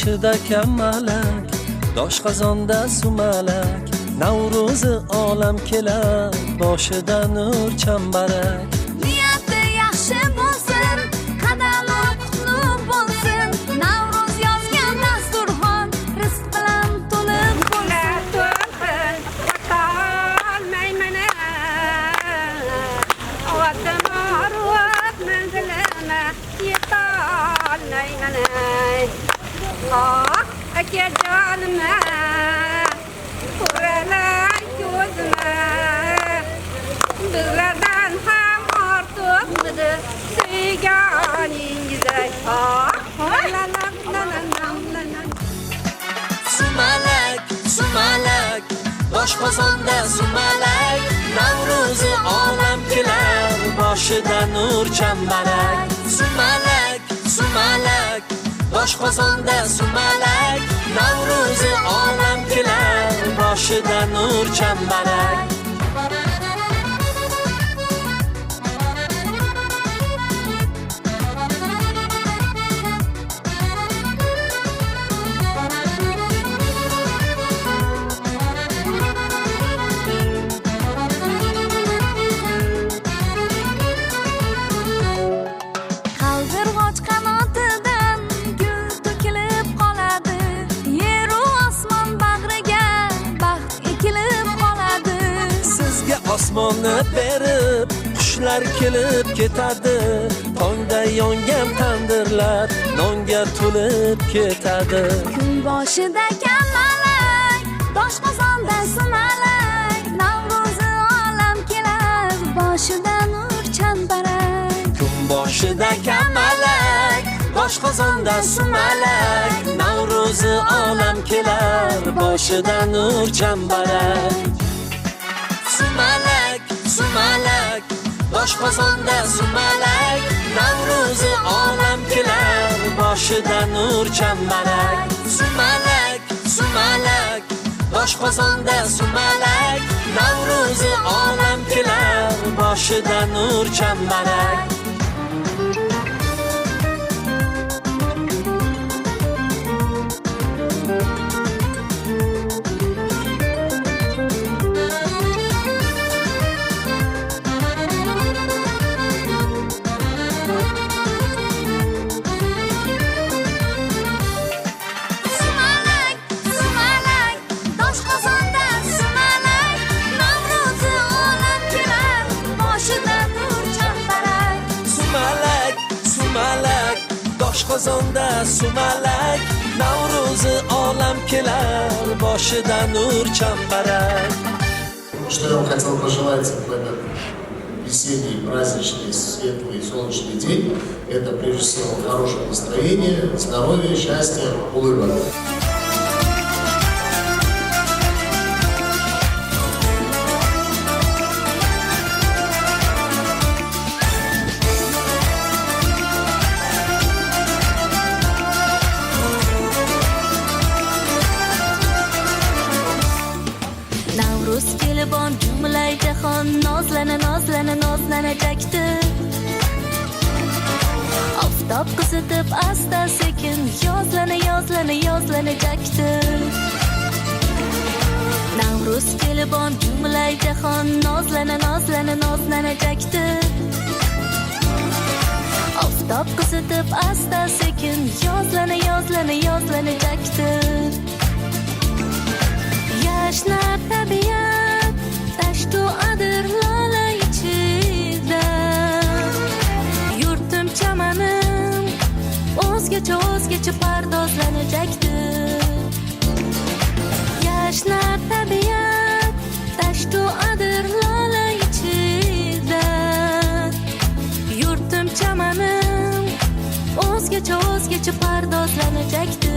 boshida kamalak, doshqozonda sumalak. Navro'zi olam kelar, boshida nur chambarak. Niyati yaxshi bo'lsin, qadami qutlug' bo'lsin. Navro'z yozgan dasturxon rizq bilan to'lib bo'lsin. Olmayman Vatan arvat manzilima yetolmayman. Aka jonima ko'ralar ko'zima bizlardan ham ortiqmidi suyganingizdek. Sumalak, sumalak, doshqozonda sumalak. Navro'zi olam kelar, boshida nur chambarak. Sumalak, sumalak, doshqozonda sumalak. Navro'zi olam kelar, boshida nur chambarak. Qaldirg'och qanotidan gul to'kilib qoladi. Yer u osmon bag'riga baxt ekilib qoladi. Sizga osmonni berib, qushlar kelib ketadi. Tongda yongan tandirlar nonga to'lib ketadi. Kun boshida kamalak, doshqozonda sumalak. Navro'zi olam kelar, boshida nur chambarak. Kun boshida kamalak, doshqozonda sumalak. Navro'zi olam kelar, boshida nur chambarak. Sumalak, sumalak, doshqozonda sumalak. Navro'zi olam kelar, boshida nur chambarak. Sumalak, sumalak, doshqozonda sumalak. Navro'zi olam kelar, boshida nur chambarak. Sumalak, sumalak, doshqozonda sumalak. Navro'zi olam kelar, boshida nur chambarak. Sumalak, sumalak, doshqozonda sumalak. Navro'zi olam kelar, boshida nur chambarak. Что я вам хотел пожелать в этот весенний, праздничный, светлый, солнечный день, это прежде всего хорошее настроение, здоровье, счастье, улыбок. Navruz kelibon jumlay jahon nozlana nozlana nozlanajakdir. Oftob qizitib asta sekin yozlana yozlana yozlanajakdir. Navruz kelibon jumlay jahon nozlana nozlana nozlanajakdir. Oftob qizitib asta sekin yozlana yozlana yozlanajakdir. Yashnar tabiat tashtu adir lola ichida. Yurtim chamanim o'zgacha o'zgacha pardozlanajakdir. Yashnar tabiat tashtu adir lola ichida. Yurtim chamanim o'zgacha o'zgacha pardozlanajakdir.